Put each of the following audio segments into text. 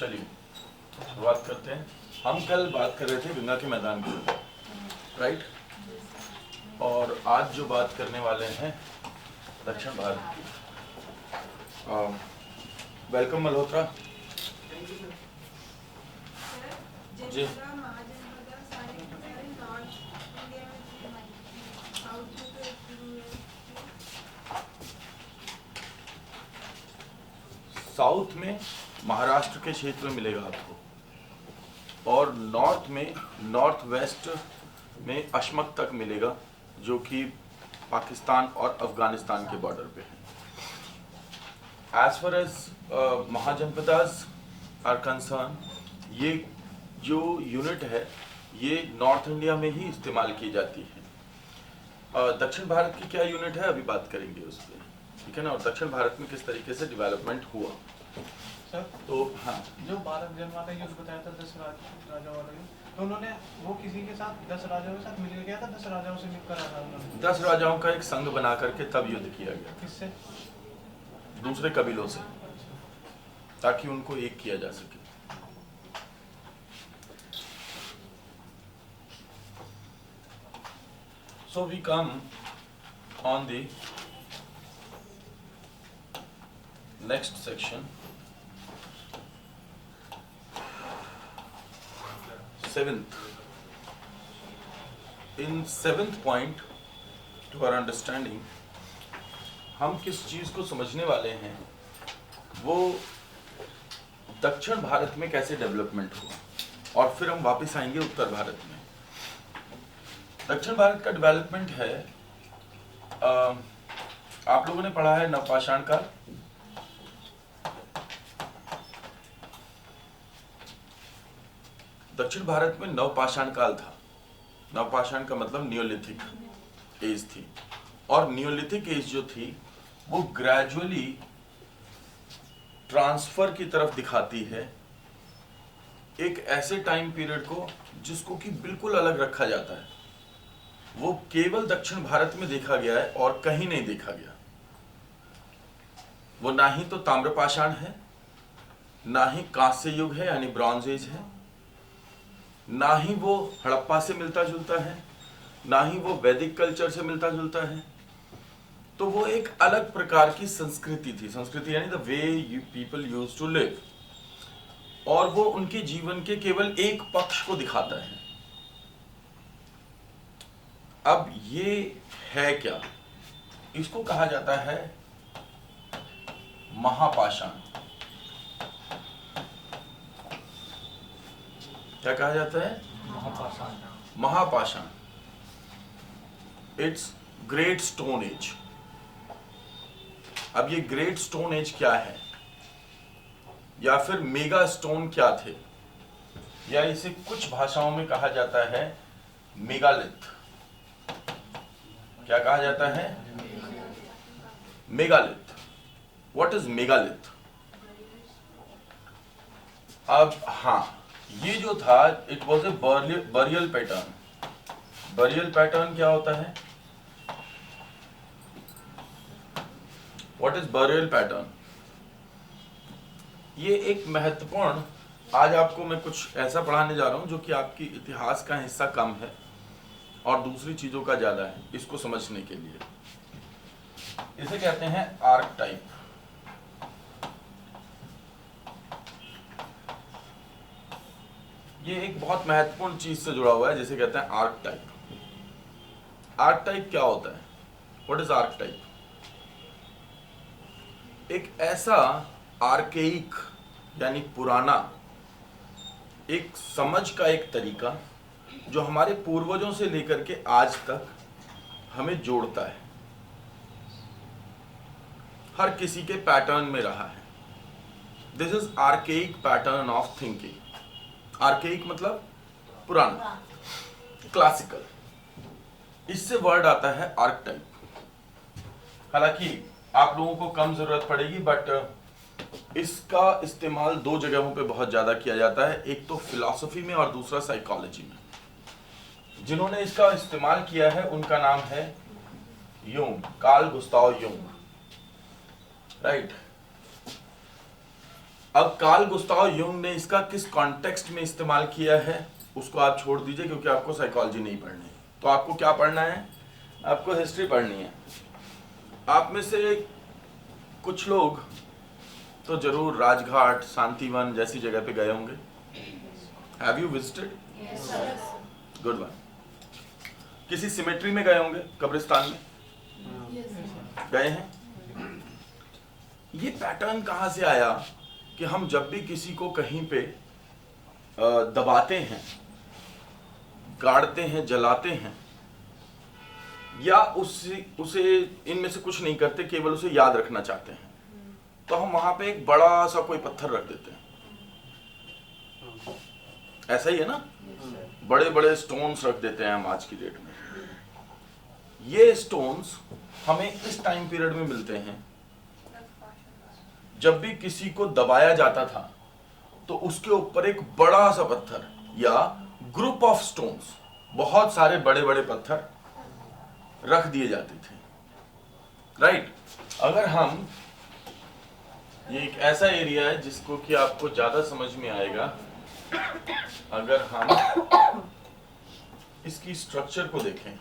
चलिए शुरुआत करते हैं। हम कल बात कर रहे थे गंगा के मैदान की, राइट? और आज जो बात करने वाले हैं दक्षिण भारत की। वेलकम मल्होत्रा जी। साउथ में महाराष्ट्र के क्षेत्र में मिलेगा आपको, और नॉर्थ में नॉर्थ वेस्ट में अशमक तक मिलेगा, जो कि पाकिस्तान और अफगानिस्तान के बॉर्डर पे है। As far as mahajanapadas are concerned, ये जो यूनिट है ये नॉर्थ इंडिया में ही इस्तेमाल की जाती है। दक्षिण भारत की क्या यूनिट है अभी बात करेंगे उस पर, ठीक है ना? और दक्षिण भारत में किस तरीके से डेवलपमेंट हुआ सर। तो हाँ, जो भारत जन वाला युद्ध बताया था 10 राजा वाला युद्ध, तो उन्होंने वो किसी के साथ 10 राजाओं के साथ मिलकर गया था, 10 राजाओं से मिलकर आया था उन्होंने। 10 राजाओं का एक संघ बना करके तब युद्ध किया गया, किससे? दूसरे कबीलों से, ताकि उनको एक किया जा सके। So we come on the next section, 7th. In 7th point to our understanding, हम किस चीज को समझने वाले हैं, वो दक्षिण भारत में कैसे डेवलपमेंट हुआ, और फिर हम वापस आएंगे उत्तर भारत में। दक्षिण भारत का डेवलपमेंट है, आप लोगों ने पढ़ा है नवपाषाण काल। दक्षिण भारत में नवपाषाण काल था। नवपाषाण का मतलब नियोलिथिक एज थी, और नियोलिथिक एज जो थी वो ग्रेजुअली ट्रांसफर की तरफ दिखाती है एक ऐसे टाइम पीरियड को जिसको कि बिल्कुल अलग रखा जाता है। वो केवल दक्षिण भारत में देखा गया है और कहीं नहीं देखा गया। वो ना ही तो ताम्रपाषाण है, ना ही कांस्य युग है यानी ब्रॉन्ज एज है, ना ही वो हड़प्पा से मिलता जुलता है, ना ही वो वैदिक कल्चर से मिलता जुलता है। तो वो एक अलग प्रकार की संस्कृति थी। संस्कृति यानी the way people use to live, और वो उनके जीवन के केवल एक पक्ष को दिखाता है। अब ये है क्या? इसको कहा जाता है महापाषाण। क्या कहा जाता है? महापाषाण। महापाषाण। It's great stone age. अब ये ग्रेट स्टोन एज क्या है, या फिर मेगा स्टोन क्या थे, या इसे कुछ भाषाओं में कहा जाता है मेगालिथ। क्या कहा जाता है? मेगालिथ। What is megalith? अब हाँ, ये जो था it was a burial pattern. Burial pattern क्या होता है? What is burial pattern? ये एक महत्वपूर्ण, आज आपको मैं कुछ ऐसा पढ़ाने जा रहा हूं जो कि आपकी इतिहास का हिस्सा कम है और दूसरी चीजों का ज्यादा है, इसको समझने के लिए। इसे कहते हैं आर्कटाइप। ये एक बहुत महत्वपूर्ण चीज से जुड़ा हुआ है जिसे कहते हैं आर्कटाइप। आर्कटाइप क्या होता है? What is archetype? एक ऐसा आर्केइक यानी पुराना एक समझ का एक तरीका जो हमारे पूर्वजों से लेकर के आज तक हमें जोड़ता है, हर किसी के पैटर्न में रहा है। This is archaic pattern of thinking. Archaic मतलब पुराना, क्लासिकल। इससे वर्ड आता है आर्कटाइप। हालांकि आप लोगों को कम जरूरत पड़ेगी, बट इसका इस्तेमाल दो जगहों पे बहुत ज्यादा किया जाता है, एक तो फिलॉसफी में और दूसरा साइकोलॉजी में। जिन्होंने इसका इस्तेमाल किया है उनका नाम है Jung, Carl Gustav Jung, right? अब कार्ल गुस्ताव युंग ने इसका किस कॉन्टेक्स्ट में इस्तेमाल किया है उसको आप छोड़ दीजिए, क्योंकि आपको साइकोलॉजी नहीं पढ़नी है। तो आपको क्या पढ़ना है? आपको हिस्ट्री पढ़नी है। आप में से कुछ लोग तो जरूर राजघाट, शांतिवन जैसी जगह पे गए होंगे। Have you visited? Good one. किसी सिमेट्री में गए होंगे, कब्रिस्तान में गए हैं? ये पैटर्न कहां से आया कि हम जब भी किसी को कहीं पे दबाते हैं, गाड़ते हैं, जलाते हैं, या उसे इनमें से कुछ नहीं करते, केवल उसे याद रखना चाहते हैं, तो हम वहां पे एक बड़ा सा कोई पत्थर रख देते हैं। ऐसा ही है ना? बड़े बड़े स्टोन्स रख देते हैं हम आज की डेट में। ये स्टोन्स हमें इस टाइम पीरियड में मिलते हैं जब भी किसी को दबाया जाता था, तो उसके ऊपर एक बड़ा सा पत्थर या ग्रुप ऑफ स्टोन्स, बहुत सारे बड़े बड़े पत्थर रख दिए जाते थे। राइट? अगर हम, ये एक ऐसा एरिया है जिसको कि आपको ज्यादा समझ में आएगा अगर हम इसकी स्ट्रक्चर को देखें।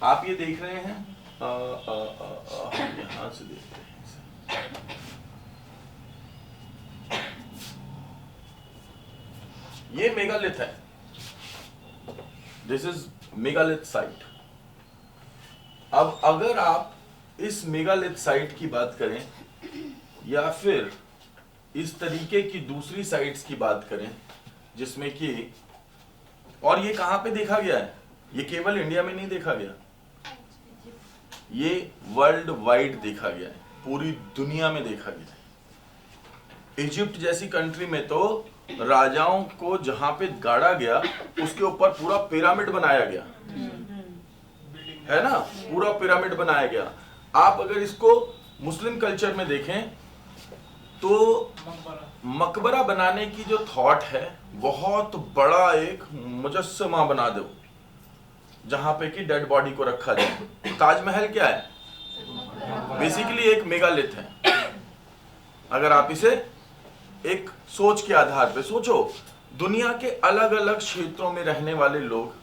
आप ये देख रहे हैं, हम यहां से देखते हैं इसे। ये मेगालिथ है, दिस इज मेगालिथ साइट। अब अगर आप इस मेगालिथ साइट की बात करें या फिर इस तरीके की दूसरी साइट्स की बात करें जिसमें कि, और ये कहां पे देखा गया है? ये केवल इंडिया में नहीं देखा गया, ये वर्ल्ड वाइड देखा गया है, पूरी दुनिया में देखा गया है। इजिप्ट जैसी कंट्री में तो राजाओं को जहां पे गाड़ा गया उसके ऊपर पूरा पिरामिड बनाया गया है ना, पूरा पिरामिड बनाया गया। आप अगर इसको मुस्लिम कल्चर में देखें तो मकबरा बनाने की जो थॉट है, बहुत बड़ा एक मुजस्समा बना दो जहां पे कि डेड बॉडी को रखा जाए। ताजमहल क्या है? बेसिकली एक मेगालिथ है। अगर आप इसे एक सोच के आधार पे सोचो, दुनिया के अलग अलग क्षेत्रों में रहने वाले लोग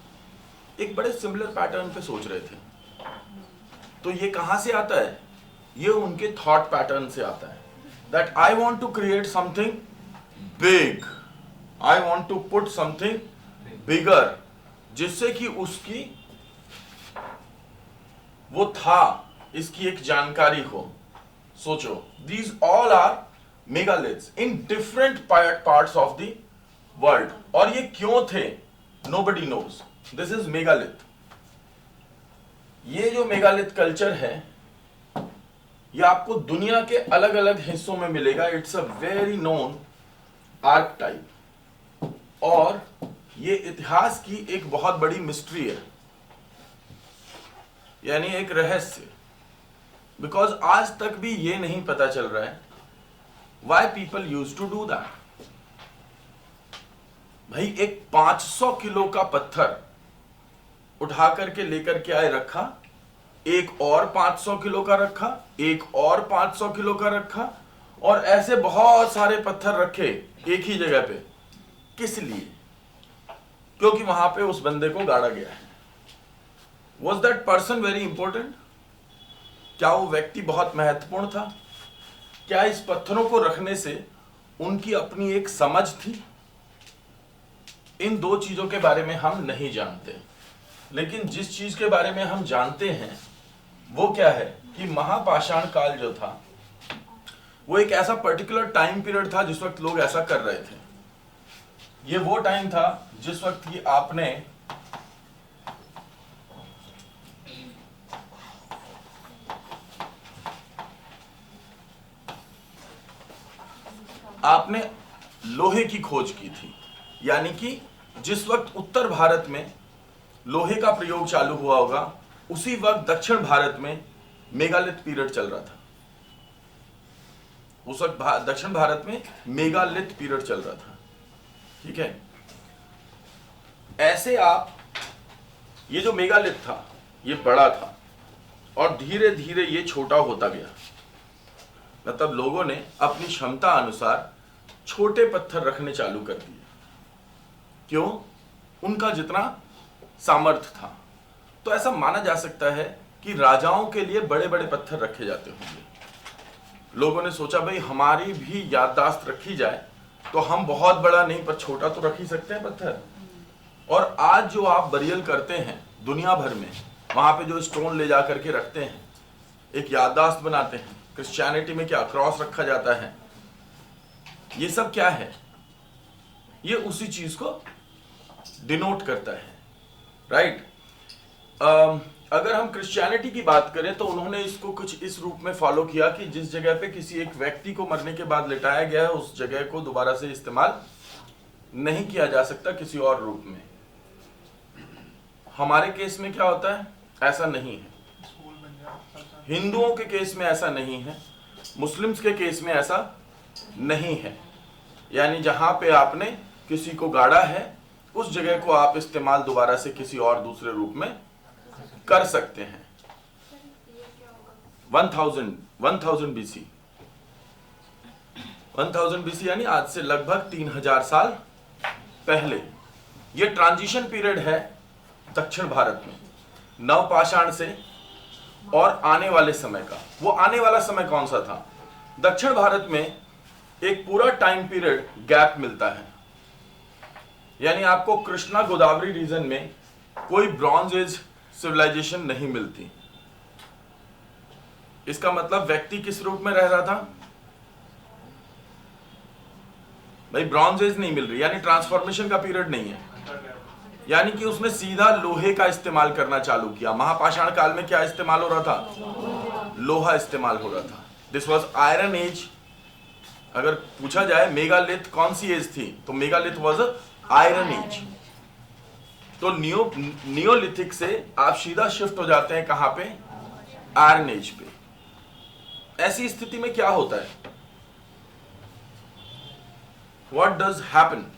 एक बड़े सिमिलर पैटर्न पे सोच रहे थे। तो ये कहां से आता है? ये उनके थॉट पैटर्न से आता है, that I want to create something big, I want to put something bigger, जिससे कि उसकी वो था इसकी एक जानकारी हो। सोचो, these all are megaliths in different parts of the world. और ये क्यों थे? Nobody knows. This is megalith. ये जो मेगालिथ कल्चर है, ये आपको दुनिया के अलग अलग हिस्सों में मिलेगा। It's a very known archetype, और ये इतिहास की एक बहुत बड़ी मिस्ट्री है, यानी एक रहस्य। बिकॉज आज तक भी ये नहीं पता चल रहा है why people use to do that. भाई, एक 500 किलो का पत्थर उठा करके लेकर के आए, रखा, एक और 500 किलो का रखा, एक और 500 किलो का रखा, और ऐसे बहुत सारे पत्थर रखे एक ही जगह पे। किस लिए? क्योंकि वहां पे उस बंदे को गाड़ा गया है। Was that person very important? क्या वो व्यक्ति बहुत महत्वपूर्ण था? क्या इस पत्थरों को रखने से उनकी अपनी एक समझ थी? इन दो चीजों के बारे में हम नहीं जानते, लेकिन जिस चीज के बारे में हम जानते हैं वो क्या है कि महापाषाण काल जो था, वो एक ऐसा पर्टिकुलर टाइम पीरियड था जिस वक्त लोग ऐसा कर रहे थे। ये वो टाइम था जिस वक्त की आपने लोहे की खोज की थी। यानी कि जिस वक्त उत्तर भारत में लोहे का प्रयोग चालू हुआ होगा, उसी वक्त दक्षिण भारत में मेगालिथ पीरियड चल रहा था। उस वक्त दक्षिण भारत में मेगालिथ पीरियड चल रहा था। ठीक है, ऐसे आप ये जो मेगालिथ था ये बड़ा था और धीरे धीरे ये छोटा होता गया। मतलब लोगों ने अपनी क्षमता अनुसार छोटे पत्थर रखने चालू कर दिए। क्यों? उनका जितना सामर्थ्य था। तो ऐसा माना जा सकता है कि राजाओं के लिए बड़े बड़े पत्थर रखे जाते होंगे। लोगों ने सोचा भाई हमारी भी याददाश्त रखी जाए, तो हम बहुत बड़ा नहीं पर छोटा तो रख ही सकते हैं पत्थर। और आज जो आप बरियल करते हैं दुनिया भर में, वहां पे जो स्टोन ले जा करके रखते हैं, एक याददाश्त बनाते हैं। क्रिश्चियनिटी में क्या क्रॉस रखा जाता है, ये सब क्या है? ये उसी चीज को डिनोट करता है, राइट? अगर हम क्रिश्चियनिटी की बात करें तो उन्होंने इसको कुछ इस रूप में फॉलो किया कि जिस जगह पे किसी एक व्यक्ति को मरने के बाद लिटाया गया है, उस जगह को दोबारा से इस्तेमाल नहीं किया जा सकता किसी और रूप में। हमारे केस में क्या होता है? ऐसा नहीं है। हिंदुओं के केस में ऐसा नहीं है, मुस्लिम्स के केस में ऐसा नहीं है। यानी जहां पे आपने किसी को गाड़ा है, उस जगह को आप इस्तेमाल दोबारा से किसी और दूसरे रूप में कर सकते हैं। 1000 बीसी, 1000 बीसी यानी आज से लगभग 3000 साल पहले। ये ट्रांजिशन पीरियड है दक्षिण भारत में नवपाषाण से और आने वाले समय का। वो आने वाला समय कौन सा था? दक्षिण भारत में एक पूरा टाइम पीरियड गैप मिलता है। यानी आपको कृष्णा गोदावरी रीजन में कोई ब्रॉन्ज एज सिविलाइजेशन नहीं मिलती। इसका मतलब व्यक्ति किस रूप में रह रहा था भाई? ब्रॉन्ज एज नहीं मिल रही, यानी ट्रांसफॉर्मेशन का पीरियड नहीं है। यानी कि उसने सीधा लोहे का इस्तेमाल करना चालू किया। महापाषाण काल में क्या इस्तेमाल हो रहा था? लोहा इस्तेमाल हो रहा था। This was iron age. अगर पूछा जाए मेगालिथ कौन सी एज थी, तो मेगालिथ वॉज आयरन एज। तो नियोलिथिक से आप सीधा शिफ्ट हो जाते हैं कहां पे? आयरन एज पे। ऐसी स्थिति में क्या होता है? What does happen?